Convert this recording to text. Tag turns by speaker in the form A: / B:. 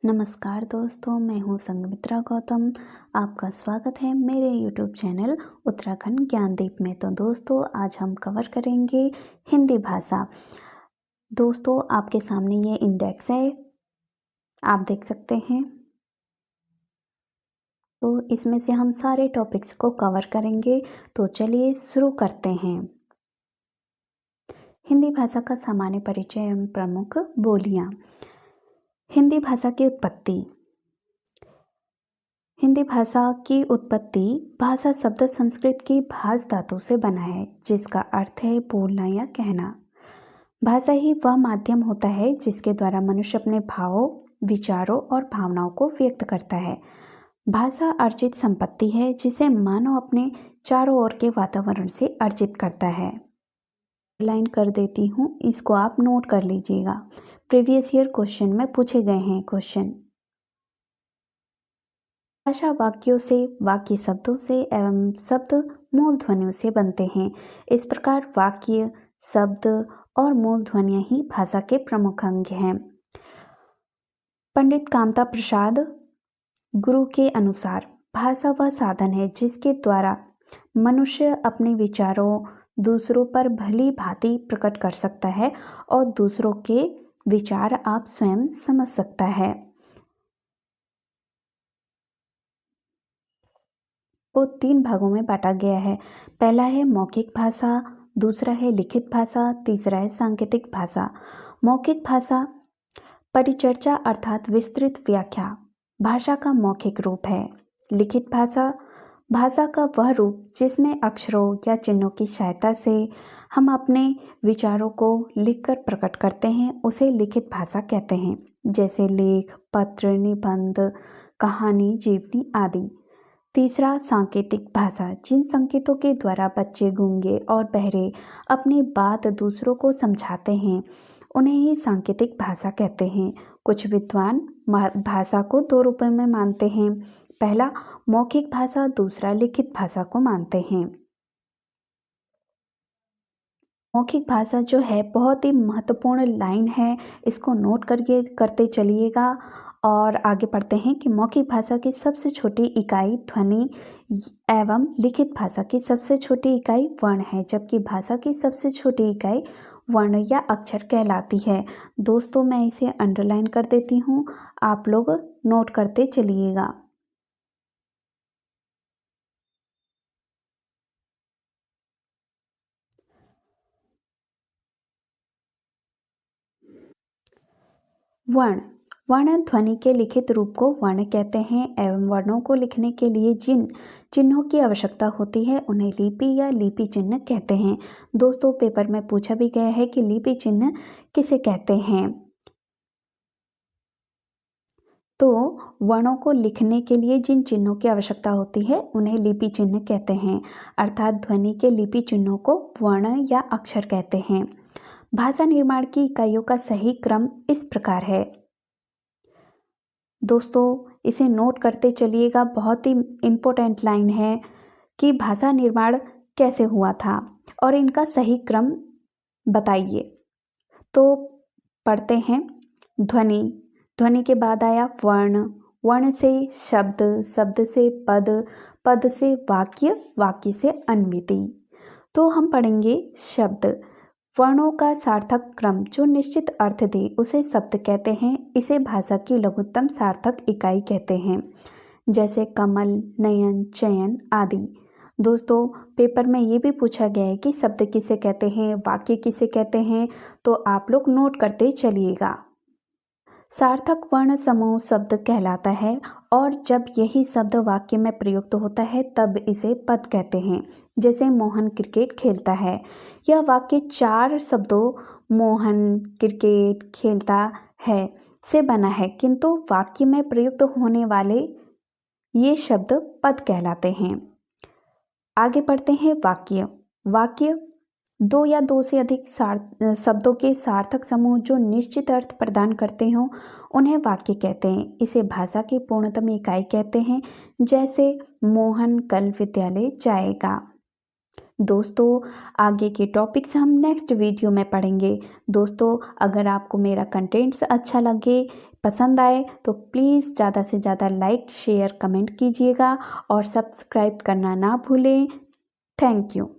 A: नमस्कार दोस्तों, मैं हूँ संघमित्रा गौतम। आपका स्वागत है मेरे यूट्यूब चैनल उत्तराखंड ज्ञानदीप में। तो दोस्तों, आज हम कवर करेंगे हिंदी भाषा। दोस्तों, आपके सामने ये इंडेक्स है, आप देख सकते हैं। तो इसमें से हम सारे टॉपिक्स को कवर करेंगे। तो चलिए शुरू करते हैं। हिंदी भाषा का सामान्य परिचय एवं प्रमुख बोलियाँ। हिंदी भाषा की उत्पत्ति। हिंदी भाषा की उत्पत्ति भाषा शब्द संस्कृत की भाष धातु से बना है, जिसका अर्थ है बोलना या कहना। भाषा ही वह माध्यम होता है जिसके द्वारा मनुष्य अपने भावों, विचारों और भावनाओं को व्यक्त करता है। भाषा अर्जित संपत्ति है जिसे मानव अपने चारों ओर के वातावरण से अर्जित करता है। लाइन कर देती हूँ, इसको आप नोट कर लीजिएगा। प्रीवियस ईयर क्वेश्चन में पूछे गए हैं क्वेश्चन। भाषा वाक्यों से, वाक्य शब्दों से एवं शब्द मूल ध्वनियों से बनते हैं। इस प्रकार वाक्य, शब्द और मूल ध्वनियाँ ही भाषा के प्रमुख अंग हैं। पंडित कामता प्रसाद गुरु के अनुसार भाषा वह साधन है जिसके द्वारा मनुष्य अपने विचारों दूसरों पर भली भांति प्रकट कर सकता है और दूसरों के विचार आप स्वयं समझ सकता है। को 3 भागों में बांटा गया है। पहला है मौखिक भाषा, दूसरा है लिखित भाषा, तीसरा है सांकेतिक भाषा। मौखिक भाषा परिचर्चा अर्थात विस्तृत व्याख्या भाषा का मौखिक रूप है। लिखित भाषा भाषा का वह रूप जिसमें अक्षरों या चिन्हों की सहायता से हम अपने विचारों को लिखकर प्रकट करते हैं, उसे लिखित भाषा कहते हैं। जैसे लेख, पत्र, निबंध, कहानी, जीवनी आदि। तीसरा सांकेतिक भाषा, जिन संकेतों के द्वारा बच्चे, गूंगे और बहरे अपनी बात दूसरों को समझाते हैं, उन्हें ही सांकेतिक भाषा कहते हैं। कुछ विद्वान भाषा को 2 रूपों में मानते हैं। पहला मौखिक भाषा, दूसरा लिखित भाषा को मानते हैं। मौखिक भाषा जो है बहुत ही महत्वपूर्ण लाइन है, इसको नोट करते चलिएगा। और आगे पढ़ते हैं कि मौखिक भाषा की सबसे छोटी इकाई ध्वनि एवं लिखित भाषा की सबसे छोटी इकाई वर्ण है, जबकि भाषा की सबसे छोटी इकाई वर्ण या अक्षर कहलाती है। दोस्तों, मैं इसे अंडरलाइन कर देती हूँ, आप लोग नोट करते चलिएगा। वर्ण वर्ण ध्वनि के लिखित रूप को वर्ण कहते हैं एवं वर्णों को लिखने के लिए जिन चिन्हों की आवश्यकता होती है उन्हें लिपि या लिपि चिन्ह कहते हैं। दोस्तों, पेपर में पूछा भी गया है कि लिपि चिन्ह किसे कहते हैं। तो वर्णों को लिखने के लिए जिन चिन्हों की आवश्यकता होती है उन्हें लिपि चिन्ह कहते हैं, अर्थात ध्वनि के लिपि चिन्हों को वर्ण या अक्षर कहते हैं। भाषा निर्माण की इकाइयों का सही क्रम इस प्रकार है। दोस्तों, इसे नोट करते चलिएगा, बहुत ही इम्पोर्टेंट लाइन है कि भाषा निर्माण कैसे हुआ था और इनका सही क्रम बताइए। तो पढ़ते हैं। ध्वनि ध्वनि के बाद आया वर्ण, वर्ण से शब्द, शब्द से पद, पद से वाक्य, वाक्य से अन्विति। तो हम पढ़ेंगे शब्द। वर्णों का सार्थक क्रम जो निश्चित अर्थ दे उसे शब्द कहते हैं। इसे भाषा की लघुत्तम सार्थक इकाई कहते हैं, जैसे कमल, नयन, चयन आदि। दोस्तों, पेपर में ये भी पूछा गया है कि शब्द किसे कहते हैं, वाक्य किसे कहते हैं, तो आप लोग नोट करते चलिएगा। सार्थक वर्ण समूह शब्द कहलाता है और जब यही शब्द वाक्य में प्रयुक्त होता है तब इसे पद कहते हैं। जैसे मोहन क्रिकेट खेलता है, यह वाक्य 4 शब्दों मोहन क्रिकेट खेलता है से बना है, किंतु वाक्य में प्रयुक्त होने वाले ये शब्द पद कहलाते हैं। आगे पढ़ते हैं वाक्य। वाक्य 2 या 2 से अधिक शब्दों के सार्थक समूह जो निश्चित अर्थ प्रदान करते हों उन्हें वाक्य कहते हैं। इसे भाषा की पूर्णतम इकाई कहते हैं। जैसे मोहन कल विद्यालय जाएगा। दोस्तों आगे के टॉपिक्स हम नेक्स्ट वीडियो में पढ़ेंगे। दोस्तों अगर आपको मेरा कंटेंट्स अच्छा लगे, पसंद आए तो प्लीज़ ज़्यादा से ज़्यादा लाइक शेयर कमेंट कीजिएगा और सब्सक्राइब करना ना भूलें। Thank you.